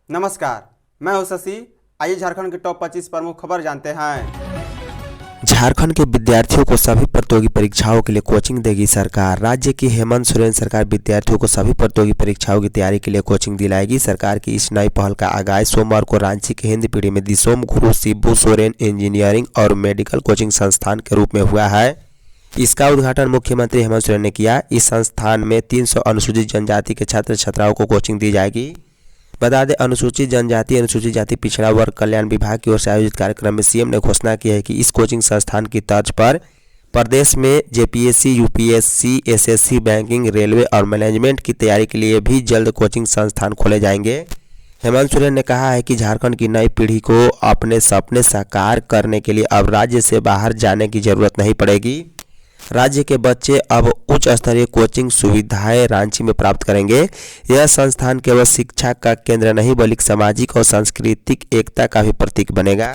नमस्कार, मैं हूं शशि। आइए झारखंड के टॉप 25 प्रमुख खबर जानते हैं। झारखंड के विद्यार्थियों को सभी प्रतियोगी परीक्षाओं के लिए कोचिंग देगी सरकार। राज्य की हेमंत सोरेन सरकार विद्यार्थियों को सभी प्रतियोगी परीक्षाओं की तैयारी के लिए कोचिंग दिलाएगी। सरकार की इस नई पहल का आगाज सोमवार को रांची के हिंदी पीढ़ी में दिसोम गुरु शिबू सोरेन इंजीनियरिंग और मेडिकल कोचिंग संस्थान के रूप में हुआ है। इसका उद्घाटन मुख्यमंत्री हेमंत सोरेन ने किया। इस संस्थान में 300 अनुसूचित जनजाति के छात्र छात्राओं को कोचिंग दी जाएगी। बता दें, अनुसूचित जनजाति अनुसूचित जाति पिछड़ा वर्ग कल्याण विभाग की ओर से आयोजित कार्यक्रम में सीएम ने घोषणा की है कि इस कोचिंग संस्थान की तर्ज पर प्रदेश में JPSC, UPSC, SSC, banking, railway और मैनेजमेंट की तैयारी के लिए भी जल्द कोचिंग संस्थान खोले जाएंगे। हेमंत सोरेन ने कहा है कि झारखंड की नई पीढ़ी को अपने सपने साकार करने के लिए अब राज्य से बाहर जाने की जरूरत नहीं पड़ेगी। राज्य के बच्चे अब उच्च स्तरीय कोचिंग सुविधाएं रांची में प्राप्त करेंगे। यह संस्थान केवल शिक्षा का केंद्र नहीं बल्कि सामाजिक और सांस्कृतिक एकता का भी प्रतीक बनेगा।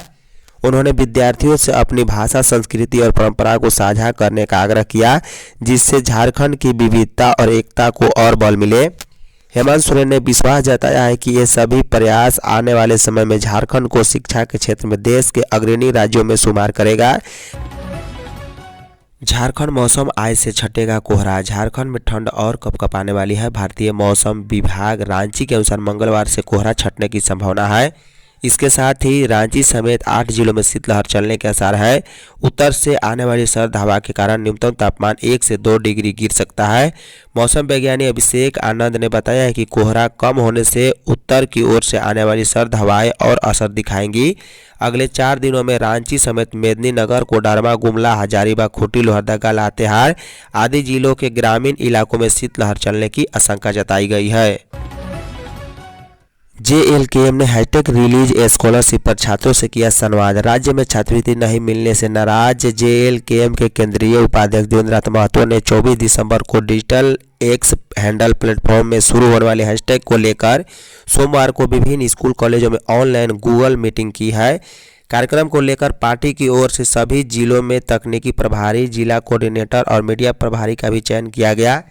उन्होंने विद्यार्थियों से अपनी भाषा, संस्कृति और परंपरा को साझा करने का आग्रह किया, जिससे झारखंड की विविधता और एकता को और बल मिले। हेमंत सोरेन ने विश्वास जताया है कि ये सभी प्रयास आने वाले समय में झारखंड को शिक्षा के क्षेत्र में देश के अग्रणी राज्यों में शुमार करेगा। झारखंड मौसम आज से छटेगा कोहरा। झारखंड में ठंड और कपकपाने वाली है। भारतीय मौसम विभाग रांची के अनुसार मंगलवार से कोहरा छटने की संभावना है। इसके साथ ही रांची समेत 8 जिलों में शीतलहर चलने के आसार है। उत्तर से आने वाली सर्द हवा के कारण न्यूनतम तापमान 1 से 2 डिग्री गिर सकता है। मौसम वैज्ञानिक अभिषेक आनंद ने बताया है कि कोहरा कम होने से उत्तर की ओर से आने वाली सर्द हवाएं और असर दिखाएंगी। अगले 4 दिनों में रांची समेत मेदिनीनगर, कोडरमा, गुमला, हजारीबाग, खूंटी, लोहरदगा, लातेहार आदि जिलों के ग्रामीण इलाकों में शीतलहर चलने की आशंका जताई गई है। जेएलकेएम ने हाईटेक रिलीज स्कॉलरशिप पर छात्रों से किया संवाद। राज्य में छात्रवृत्ति नहीं मिलने से नाराज जेएलकेएम के केंद्रीय उपाध्यक्ष देवेंद्र महतो ने 24 दिसंबर को डिजिटल एक्स हैंडल प्लेटफॉर्म में शुरू होने वाले हैशटैग को लेकर सोमवार को विभिन्न स्कूल कॉलेजों में ऑनलाइन गूगल मीटिंग की है। कार्यक्रम को लेकर पार्टी की ओर से सभी जिलों में तकनीकी प्रभारी, जिला कोऑर्डिनेटर और मीडिया प्रभारी का भी चयन किया गया।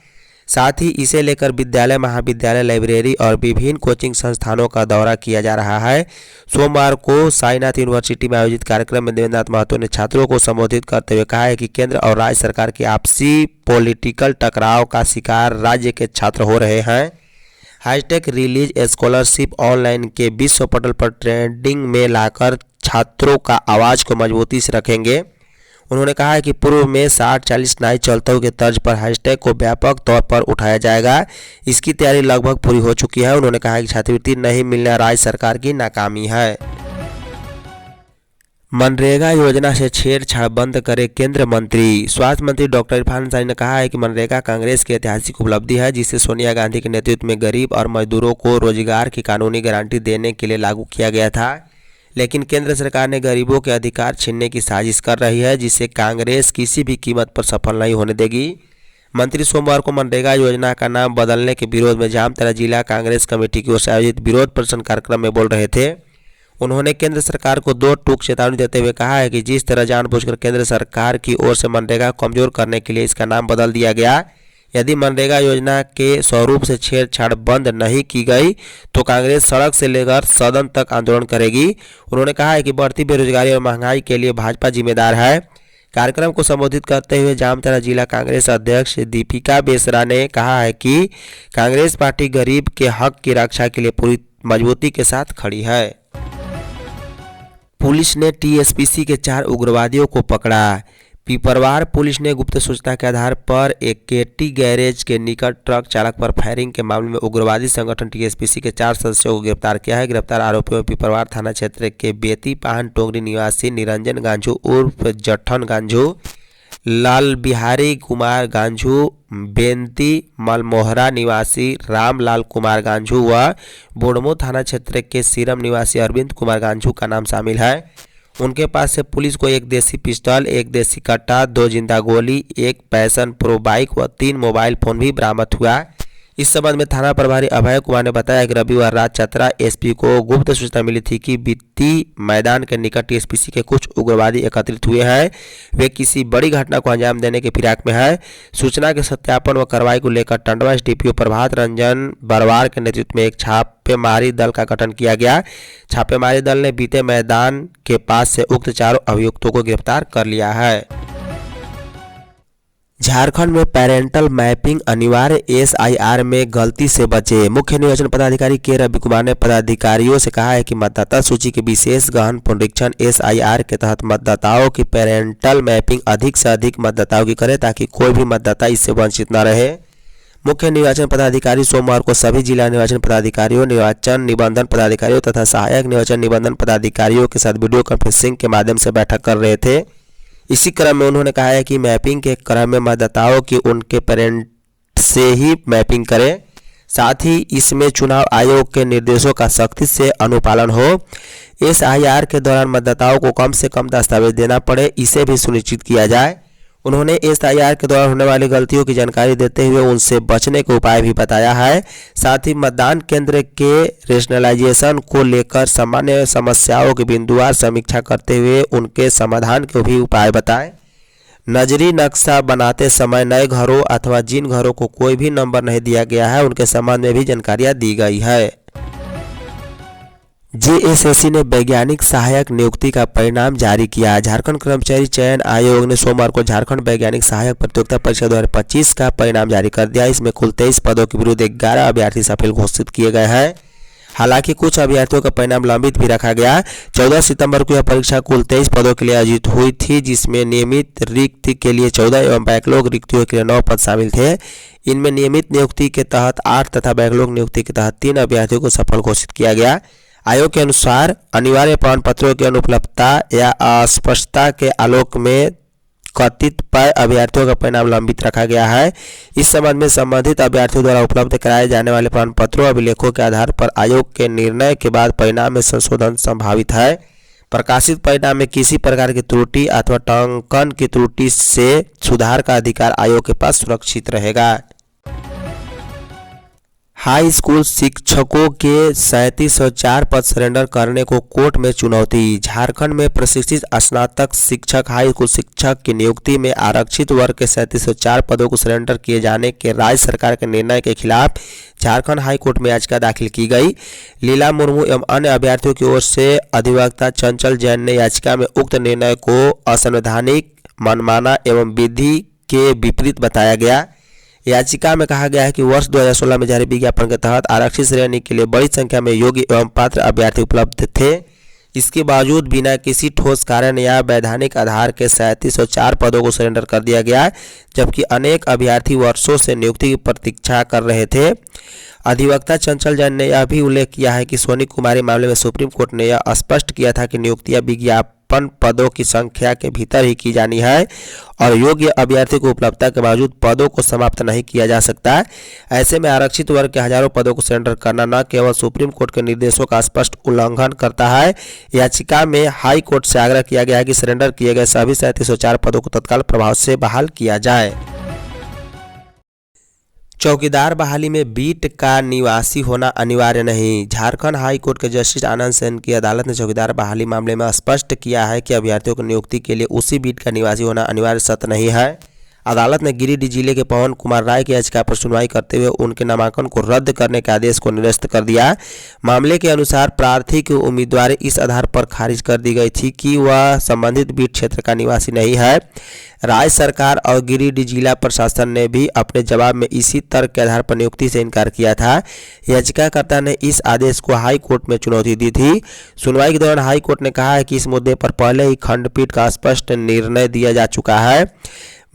साथ ही इसे लेकर विद्यालय, महाविद्यालय, लाइब्रेरी और विभिन्न कोचिंग संस्थानों का दौरा किया जा रहा है। सोमवार को साईनाथ यूनिवर्सिटी में आयोजित कार्यक्रम में देवेंद्र महतो ने छात्रों को संबोधित करते हुए कहा है कि केंद्र और राज्य सरकार की आपसी पॉलिटिकल टकराव का शिकार राज्य के छात्र हो रहे हैं। हाईटेक रिलीज स्कॉलरशिप ऑनलाइन के विश्व पटल पर ट्रेंडिंग में लाकर छात्रों का आवाज़ को मजबूती से रखेंगे। उन्होंने कहा है कि पूर्व में 60-40 नाई चलतों के तर्ज पर हैशटैग को व्यापक तौर पर उठाया जाएगा। इसकी तैयारी लगभग पूरी हो चुकी है। उन्होंने कहा कि छात्रवृत्ति नहीं मिलना राज्य सरकार की नाकामी है। मनरेगा योजना से छेड़छाड़ बंद करे केंद्र मंत्री। स्वास्थ्य मंत्री डॉक्टर इरफान अंसारी ने कहा है कि मनरेगा कांग्रेस की ऐतिहासिक उपलब्धि है, जिसे सोनिया गांधी के नेतृत्व में गरीब और मजदूरों को रोजगार की कानूनी गारंटी देने के लिए लागू किया गया था। लेकिन केंद्र सरकार ने गरीबों के अधिकार छीनने की साजिश कर रही है, जिसे कांग्रेस किसी भी कीमत पर सफल नहीं होने देगी। मंत्री सोमवार को मनरेगा योजना का नाम बदलने के विरोध में जामताड़ा जिला कांग्रेस कमेटी की ओर से आयोजित विरोध प्रदर्शन कार्यक्रम में बोल रहे थे। उन्होंने केंद्र सरकार को 2 टूक चेतावनी देते हुए कहा है कि जिस तरह जानबूझकर केंद्र सरकार की ओर से मनरेगा को कमजोर करने के लिए इसका नाम बदल दिया गया, यदि मनरेगा योजना के स्वरूप से छेड़छाड़ बंद नहीं की गई तो कांग्रेस सड़क से लेकर सदन तक आंदोलन करेगी। उन्होंने कहा है कि बढ़ती बेरोजगारी और महंगाई के लिए भाजपा जिम्मेदार है। कार्यक्रम को संबोधित करते हुए जामताड़ा जिला कांग्रेस अध्यक्ष दीपिका बेसरा ने कहा है कि कांग्रेस पार्टी गरीब के हक की रक्षा के लिए पूरी मजबूती के साथ खड़ी है। पुलिस ने टीएसपीसी के 4 उग्रवादियों को पकड़ा। पिपरवार पुलिस ने गुप्त सूचना के आधार पर एक केटी गैरेज के निकट ट्रक चालक पर फायरिंग के मामले में उग्रवादी संगठन टीएसपीसी के 4 सदस्यों को गिरफ्तार किया है। गिरफ्तार आरोपियों में पिपरवार थाना क्षेत्र के बेती पाहन टोंगरी निवासी निरंजन गांझू उर्फ जट्ठन गांझू, लाल बिहारी कुमार गांझू, बेंती मलमोहरा निवासी रामलाल कुमार गांझू व बोडमो थाना क्षेत्र के सीरम निवासी अरविंद कुमार गांझू का नाम शामिल है। उनके पास से पुलिस को 1 देसी पिस्टल, 1 देसी कट्टा, 2 जिंदा गोली, 1 पैशन प्रो बाइक व 3 मोबाइल फोन भी बरामद हुआ। इस संबंध में थाना प्रभारी अभय कुमार ने बताया कि रविवार रात चतरा एसपी को गुप्त सूचना मिली थी कि बित्ती मैदान के निकट टीएसपीसी के कुछ उग्रवादी एकत्रित हुए हैं। वे किसी बड़ी घटना को अंजाम देने के फिराक में है। सूचना के सत्यापन व कार्रवाई को लेकर टंडवा एसडीपीओ प्रभात रंजन बरवार के नेतृत्व में एक छापेमारी दल का गठन किया गया। छापेमारी दल ने बीते मैदान के पास से उक्त चारों अभियुक्तों को गिरफ्तार कर लिया है। झारखंड में पेरेंटल मैपिंग अनिवार्य, एसआईआर में गलती से बचे। मुख्य निर्वाचन पदाधिकारी के रवि कुमार ने पदाधिकारियों से कहा है कि मतदाता सूची के विशेष गहन पुनरीक्षण एसआईआर के तहत मतदाताओं की पेरेंटल मैपिंग अधिक से अधिक मतदाताओं की करे ताकि कोई भी मतदाता इससे वंचित न रहे। मुख्य निर्वाचन पदाधिकारी सोमवार को सभी जिला निर्वाचन पदाधिकारियों, निर्वाचन निबंधन पदाधिकारियों तथा सहायक निर्वाचन निबंधन पदाधिकारियों के साथ वीडियो कॉन्फ्रेंसिंग के माध्यम से बैठक कर रहे थे। इसी क्रम में उन्होंने कहा है कि मैपिंग के क्रम में मतदाताओं की उनके पेरेंट से ही मैपिंग करें। साथ ही इसमें चुनाव आयोग के निर्देशों का सख्ती से अनुपालन हो। एसआईआर के दौरान मतदाताओं को कम से कम दस्तावेज देना पड़े, इसे भी सुनिश्चित किया जाए। उन्होंने एसआईआर के दौरान होने वाली गलतियों की जानकारी देते हुए उनसे बचने के उपाय भी बताया है। साथ ही मतदान केंद्र के रेशनलाइजेशन को लेकर सामान्य समस्याओं की बिंदुवार समीक्षा करते हुए उनके समाधान के भी उपाय बताए। नजरी नक्शा बनाते समय नए घरों अथवा जिन घरों को कोई भी नंबर नहीं दिया गया है उनके संबंध में भी जानकारियां दी गई है। जेएसएससी ने वैज्ञानिक सहायक नियुक्ति का परिणाम जारी किया। झारखंड कर्मचारी चयन आयोग ने सोमवार को झारखंड वैज्ञानिक सहायक प्रतियोगिता परीक्षा 2025 का परिणाम जारी कर दिया। इसमें कुल 23 पदों के विरुद्ध 11 अभ्यर्थी सफल घोषित किए गए हैं। हालांकि कुछ अभ्यर्थियों का परिणाम लंबित भी रखा गया। 14 सितंबर को यह परीक्षा कुल 23 पदों के लिए आयोजित हुई थी, जिसमें नियमित रिक्त के लिए 14 एवं बैकलॉग रिक्तियों के लिए 9 पद शामिल थे। इनमें नियमित नियुक्ति के तहत 8 तथा बैकलॉग नियुक्ति के तहत 3 अभ्यर्थियों को सफल घोषित किया गया। आयोग के अनुसार अनिवार्य प्रमाण पत्रों की अनुपलब्धता या अस्पष्टता के आलोक में कथित पर अभ्यर्थियों का परिणाम लंबित रखा गया है। इस संबंध में संबंधित अभ्यर्थियों द्वारा उपलब्ध कराए जाने वाले प्रमाण पत्रों अभिलेखों के आधार पर आयोग के निर्णय के बाद परिणाम में संशोधन संभावित है। प्रकाशित परिणाम में किसी प्रकार की त्रुटि अथवा टंकन की त्रुटि से सुधार का अधिकार आयोग के पास सुरक्षित रहेगा। हाई स्कूल शिक्षकों के 3704 पद सरेंडर करने को कोर्ट में चुनौती। झारखंड में प्रशिक्षित स्नातक शिक्षक हाई स्कूल शिक्षक की नियुक्ति में आरक्षित वर्ग के 3704 पदों को सरेंडर किए जाने के राज्य सरकार के निर्णय के खिलाफ झारखंड हाई कोर्ट में याचिका दाखिल की गई। लीला मुर्मू एवं अन्य अभ्यर्थियों की ओर से अधिवक्ता चंचल जैन ने याचिका में उक्त निर्णय को असंवैधानिक, मनमाना एवं विधि के विपरीत बताया गया। याचिका में कहा गया है कि वर्ष 2016 में जारी विज्ञापन के तहत आरक्षित श्रेणी के लिए बड़ी संख्या में योग्य एवं पात्र अभ्यर्थी उपलब्ध थे। इसके बावजूद बिना किसी ठोस कारण या वैधानिक आधार के 3704 पदों को सरेंडर कर दिया गया, जबकि अनेक अभ्यर्थी वर्षों से नियुक्ति की प्रतीक्षा कर रहे थे। अधिवक्ता चंचल जैन ने यह भी उल्लेख किया है कि सोनी कुमारी मामले में सुप्रीम कोर्ट ने यह स्पष्ट किया था कि नियुक्तियां विज्ञापन पदों की संख्या के भीतर ही की जानी है और योग्य अभ्यर्थी को उपलब्धता के बावजूद पदों को समाप्त नहीं किया जा सकता। ऐसे में आरक्षित वर्ग के हजारों पदों को सरेंडर करना न केवल सुप्रीम कोर्ट के निर्देशों का स्पष्ट उल्लंघन करता है। याचिका में हाई कोर्ट से आग्रह किया गया है कि सरेंडर किए गए सभी 3704 पदों को तत्काल प्रभाव से बहाल किया जाए। चौकीदार बहाली में बीट का निवासी होना अनिवार्य नहीं। झारखंड हाई कोर्ट के जस्टिस आनंद सेन की अदालत ने चौकीदार बहाली मामले में स्पष्ट किया है कि अभ्यर्थियों की नियुक्ति के लिए उसी बीट का निवासी होना अनिवार्य सत्य नहीं है। अदालत ने गिरिडीह जिले के पवन कुमार राय की याचिका पर सुनवाई करते हुए उनके नामांकन को रद्द करने के आदेश को निरस्त कर दिया। मामले के अनुसार प्रार्थी की उम्मीदवारी इस आधार पर खारिज कर दी गई थी कि वह संबंधित बीट क्षेत्र का निवासी नहीं है। राज्य सरकार और गिरिडीह जिला प्रशासन ने भी अपने जवाब में इसी तर्क के आधार पर नियुक्ति से इनकार किया था। याचिकाकर्ता ने इस आदेश को हाई कोर्ट में चुनौती दी थी। सुनवाई के दौरान हाई कोर्ट ने कहा है कि इस मुद्दे पर पहले ही खंडपीठ का स्पष्ट निर्णय दिया जा चुका है।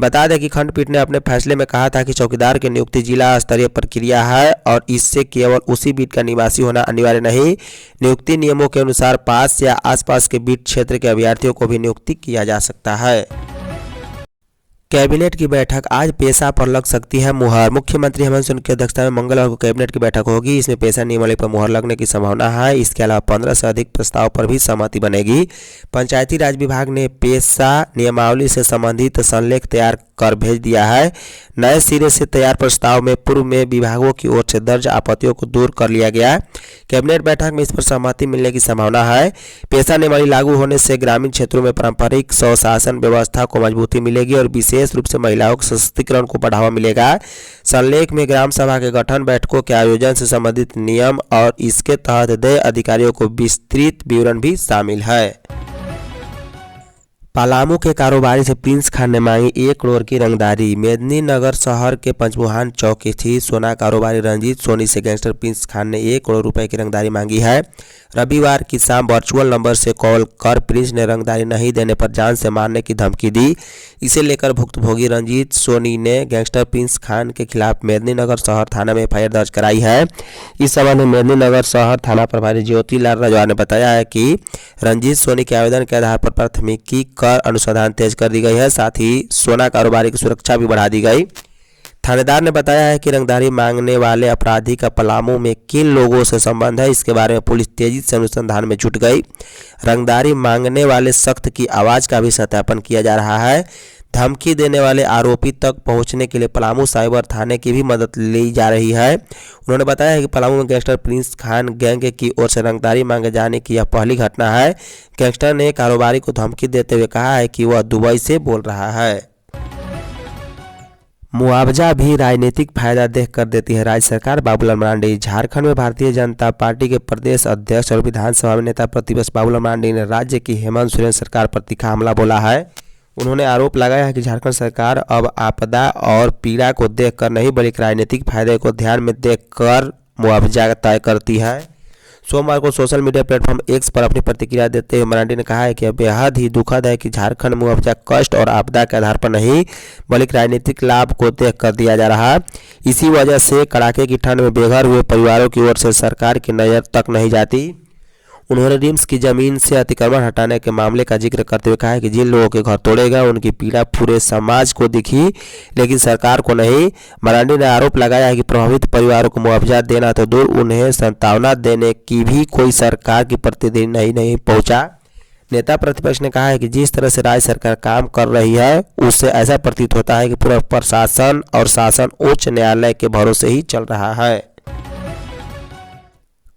बता दें कि खंडपीठ ने अपने फैसले में कहा था कि चौकीदार की नियुक्ति जिला स्तरीय प्रक्रिया है और इससे केवल उसी बीट का निवासी होना अनिवार्य नहीं, नियुक्ति नियमों के अनुसार पास या आसपास के बीट क्षेत्र के अभ्यर्थियों को भी नियुक्ति किया जा सकता है। कैबिनेट की बैठक आज पेशा पर लग सकती है मुहर। मुख्यमंत्री हेमंत सोरेन की अध्यक्षता में मंगलवार को कैबिनेट की बैठक होगी। इसमें पेशा नियमावली पर मुहर लगने की संभावना है। इसके अलावा 15 से अधिक प्रस्ताव पर भी सहमति बनेगी। पंचायती राज विभाग ने पेशा नियमावली से संबंधित संलेख तैयार कर भेज दिया है। नए सिरे से तैयार प्रस्ताव में पूर्व में विभागों की ओर से दर्ज आपत्तियों को दूर कर लिया गया है। कैबिनेट बैठक में इस पर सहमति मिलने की संभावना है। पेशा नियमावली लागू होने से ग्रामीण क्षेत्रों में पारंपरिक स्वशासन व्यवस्था को मजबूती मिलेगी और विशेष रूप से महिलाओं के सशक्तिकरण को बढ़ावा मिलेगा। संलेख में ग्राम सभा के गठन, बैठकों के आयोजन से संबंधित नियम और इसके तहत देय अधिकारियों को विस्तृत विवरण भी शामिल है। पलामू के कारोबारी से प्रिंस खान ने मांगी 1 करोड़ की रंगदारी। मेदिनीनगर शहर के पंचमुहान चौक स्थित सोना कारोबारी रंजीत सोनी से गैंगस्टर प्रिंस खान ने 1 करोड़ रुपए की रंगदारी मांगी है। रविवार की शाम वर्चुअल नंबर से कॉल कर प्रिंस ने रंगदारी नहीं देने पर जान से मारने की धमकी दी। इसे लेकर भुक्तभोगी रंजीत सोनी ने गैंगस्टर प्रिंस खान के खिलाफ मेदिनीनगर शहर थाना में एफआईआर दर्ज कराई है। इस संबंध में मेदिनीनगर शहर थाना प्रभारी ज्योतिलाल रजवार ने बताया है कि रंजीत सोनी के आवेदन के आधार पर प्राथमिकी कर अनुसंधान तेज कर दी गई है। साथ ही सोना कारोबारी की सुरक्षा भी बढ़ा दी गई। थानेदार ने बताया है कि रंगदारी मांगने वाले अपराधी का पलामू में किन लोगों से संबंध है, इसके बारे में पुलिस तेजी से अनुसंधान में जुट गई। रंगदारी मांगने वाले शख्स की आवाज़ का भी सत्यापन किया जा रहा है। धमकी देने वाले आरोपी तक पहुंचने के लिए पलामू साइबर थाने की भी मदद ली जा रही है। उन्होंने बताया है कि पलामू में गैंगस्टर प्रिंस खान गैंग की ओर से रंगदारी मांगे जाने की यह पहली घटना है। गैंगस्टर ने कारोबारी को धमकी देते हुए कहा है कि वह दुबई से बोल रहा है। मुआवजा भी राजनीतिक फायदा देख कर देती है राज्य सरकार, बाबूलाल मरांडी। झारखंड में भारतीय जनता पार्टी के प्रदेश अध्यक्ष और विधानसभा में नेता प्रतिपक्ष बाबूलाल मरांडी ने राज्य की हेमंत सोरेन सरकार पर तीखा हमला बोला है। उन्होंने आरोप लगाया है कि झारखंड सरकार अब आपदा और पीड़ा को देखकर नहीं बल्कि राजनीतिक फायदे को ध्यान में देखकर मुआवजा तय करती है। सोमवार को सोशल मीडिया प्लेटफॉर्म एक्स पर अपनी प्रतिक्रिया देते हुए मरांडी ने कहा है कि बेहद ही दुखद है कि झारखंड मुआवजा कष्ट और आपदा के आधार पर नहीं बल्कि राजनीतिक लाभ को देखकर दिया जा रहा है। इसी वजह से कड़ाके की ठंड में बेघर हुए परिवारों की ओर से सरकार की नज़र तक नहीं जाती। उन्होंने रिम्स की जमीन से अतिक्रमण हटाने के मामले का जिक्र करते हुए कहा है कि जिन लोगों के घर तोड़े गए उनकी पीड़ा पूरे समाज को दिखी लेकिन सरकार को नहीं। मरांडी ने आरोप लगाया है कि प्रभावित परिवारों को मुआवजा देना तो दूर, उन्हें सांत्वना देने की भी कोई सरकार की प्रतिनिधि नहीं पहुंचा। नेता प्रतिपक्ष ने कहा है कि जिस तरह से राज्य सरकार काम कर रही है उससे ऐसा प्रतीत होता है कि पूरा प्रशासन और शासन उच्च न्यायालय के भरोसे ही चल रहा है।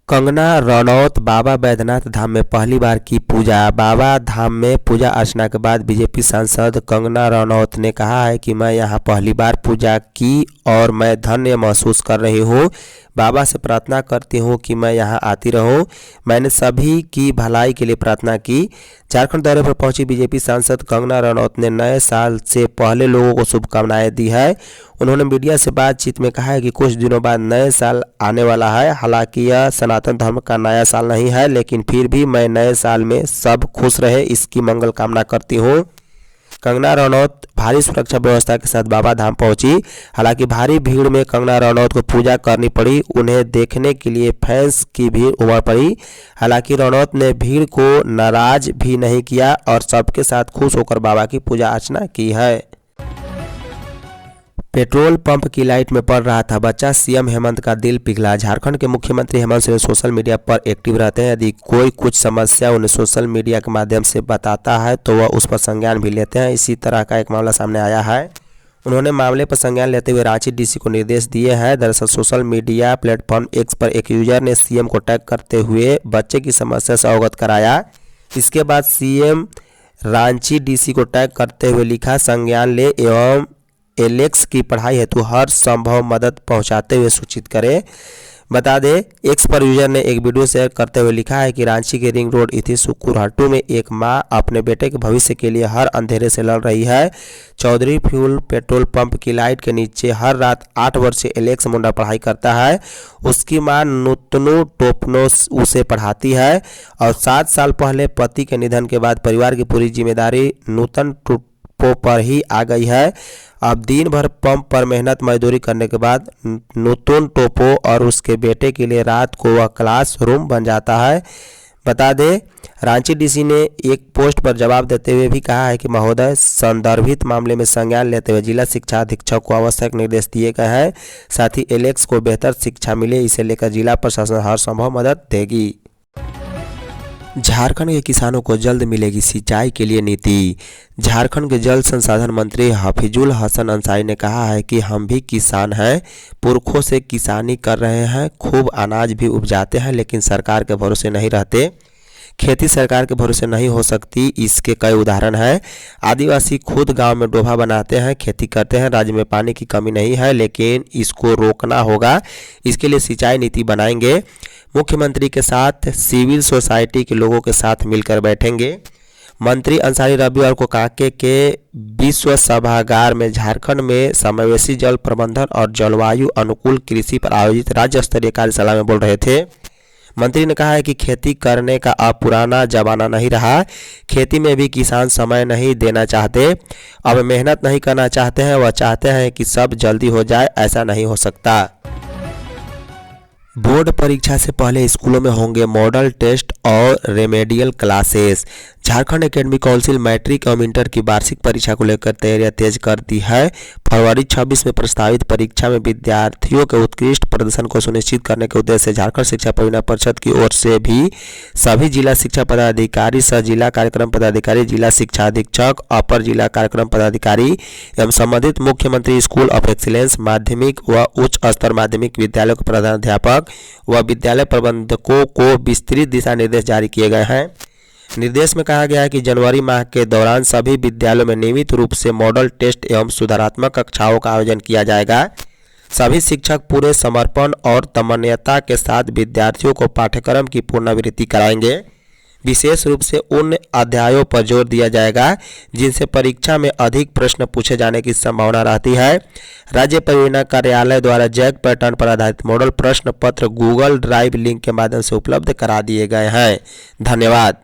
कंगना रनौत बाबा बैद्यनाथ धाम में पहली बार की पूजा। बाबा धाम में पूजा अर्चना के बाद बीजेपी सांसद कंगना रनौत ने कहा है कि मैं यहां पहली बार पूजा की और मैं धन्य महसूस कर रही हूं। बाबा से प्रार्थना करती हूं कि मैं यहां आती रहूं। मैंने सभी की भलाई के लिए प्रार्थना की। झारखंड दौरे पर पहुंची बीजेपी सांसद कंगना रनौत ने नए साल से पहले लोगों को शुभकामनाएं दी है। उन्होंने मीडिया से बातचीत में कहा है कि कुछ दिनों बाद नए साल आने वाला है। हालांकि यह सनातन धर्म का नया साल नहीं है लेकिन फिर भी मैं नए साल में सब खुश रहे इसकी मंगल कामना करती हूँ। कंगना रनौत भारी सुरक्षा व्यवस्था के साथ बाबा धाम पहुंची। हालांकि भारी भीड़ में कंगना रनौत को पूजा करनी पड़ी। उन्हें देखने के लिए फैंस की भीड़ उमड़ पड़ी। हालांकि रनौत ने भीड़ को नाराज भी नहीं किया और सबके साथ खुश होकर बाबा की पूजा अर्चना की है। पेट्रोल पंप की लाइट में पड़ रहा था बच्चा, सीएम हेमंत का दिल पिघला। झारखंड के मुख्यमंत्री हेमंत सोरेन सोशल मीडिया पर एक्टिव रहते हैं। यदि कोई कुछ समस्या उन्हें सोशल मीडिया के माध्यम से बताता है तो वह उस पर संज्ञान भी लेते हैं। इसी तरह का एक मामला सामने आया है। उन्होंने मामले पर संज्ञान लेते हुए रांची डीसी को निर्देश दिए हैं। दरअसल सोशल मीडिया प्लेटफॉर्म एक्स पर एक यूजर ने सीएम को टैग करते हुए बच्चे की समस्या से अवगत कराया। इसके बाद सीएम रांची डीसी को टैग करते हुए लिखा, संज्ञान ले एवं एलेक्स की पढ़ाई हेतु हर संभव मदद पहुंचाते हुए सूचित करें। बता दें, एक्स पर यूजर ने एक वीडियो शेयर करते हुए लिखा है कि रांची के रिंग रोड स्थित सुकुरहट्टू में एक मां अपने बेटे के भविष्य के लिए हर अंधेरे से लड़ रही है। चौधरी फ्यूल पेट्रोल पंप की लाइट के नीचे हर रात 8 वर्षीय एलेक्स मुंडा पढ़ाई करता है। उसकी मां नुतनु टोपनो उसे पढ़ाती है और 7 साल पहले पति के निधन के बाद परिवार की पूरी जिम्मेदारी नूतन टोपो पर ही आ गई है। अब दिन भर पंप पर मेहनत मजदूरी करने के बाद नूतन टोपो और उसके बेटे के लिए रात को वह क्लास रूम बन जाता है। बता दें, रांची डीसी ने एक पोस्ट पर जवाब देते हुए भी कहा है कि महोदय, संदर्भित मामले में संज्ञान लेते हुए जिला शिक्षा अधीक्षक को आवश्यक निर्देश दिए गए हैं। साथ ही एलेक्स को बेहतर शिक्षा मिले, इसे लेकर जिला प्रशासन हर संभव मदद देगी। झारखंड के किसानों को जल्द मिलेगी सिंचाई के लिए नीति। झारखंड के जल संसाधन मंत्री हफीजुल हसन अंसारी ने कहा है कि हम भी किसान हैं, पुरखों से किसानी कर रहे हैं, खूब अनाज भी उपजाते हैं, लेकिन सरकार के भरोसे नहीं रहते। खेती सरकार के भरोसे नहीं हो सकती, इसके कई उदाहरण हैं। आदिवासी खुद गांव में डोभा बनाते हैं, खेती करते हैं। राज्य में पानी की कमी नहीं है, लेकिन इसको रोकना होगा। इसके लिए सिंचाई नीति बनाएंगे। मुख्यमंत्री के साथ सिविल सोसाइटी के लोगों के साथ मिलकर बैठेंगे। मंत्री अंसारी रविवार को कांके के विश्व सभागार में झारखंड में समावेशी जल प्रबंधन और जलवायु अनुकूल कृषि पर आयोजित राज्य स्तरीय कार्यशाला में बोल रहे थे। मंत्री ने कहा है कि खेती करने का अब पुराना जमाना नहीं रहा। खेती में भी किसान समय नहीं देना चाहते, अब मेहनत नहीं करना चाहते हैं। वह चाहते हैं कि सब जल्दी हो जाए, ऐसा नहीं हो सकता। बोर्ड परीक्षा से पहले स्कूलों में होंगे मॉडल टेस्ट और remedial classes. Jharkhand academic council matric एवं इंटर की वार्षिक परीक्षा को लेकर तैयारियां तेज कर दी है। फरवरी 26 में प्रस्तावित परीक्षा में विद्यार्थियों के उत्कृष्ट प्रदर्शन को सुनिश्चित करने के उद्देश्य से झारखंड शिक्षा परियोजना परिषद की ओर से भी सभी जिला शिक्षा पदाधिकारी, सह जिला कार्यक्रम पदाधिकारी, जिला शिक्षा अधीक्षक, अपर जिला कार्यक्रम पदाधिकारी एवं संबंधित मुख्यमंत्री स्कूल ऑफ एक्सीलेंस माध्यमिक व उच्च स्तर माध्यमिक विद्यालयों के प्रधानाध्यापक व विद्यालय प्रबंधकों को विस्तृत दिशा निर्देश जारी किए गए हैं। निर्देश में कहा गया है कि जनवरी माह के दौरान सभी विद्यालयों में नियमित रूप से मॉडल टेस्ट एवं सुधारात्मक कक्षाओं का आयोजन किया जाएगा। सभी शिक्षक पूरे समर्पण और तन्मयता के साथ विद्यार्थियों को पाठ्यक्रम की पुनरावृत्ति कराएंगे। विशेष रूप से उन अध्यायों पर जोर दिया जाएगा जिनसे परीक्षा में अधिक प्रश्न पूछे जाने की संभावना रहती है। राज्य परियोजना कार्यालय द्वारा जैक पैटर्न पर आधारित मॉडल प्रश्न पत्र गूगल ड्राइव लिंक के माध्यम से उपलब्ध करा दिए गए हैं। धन्यवाद।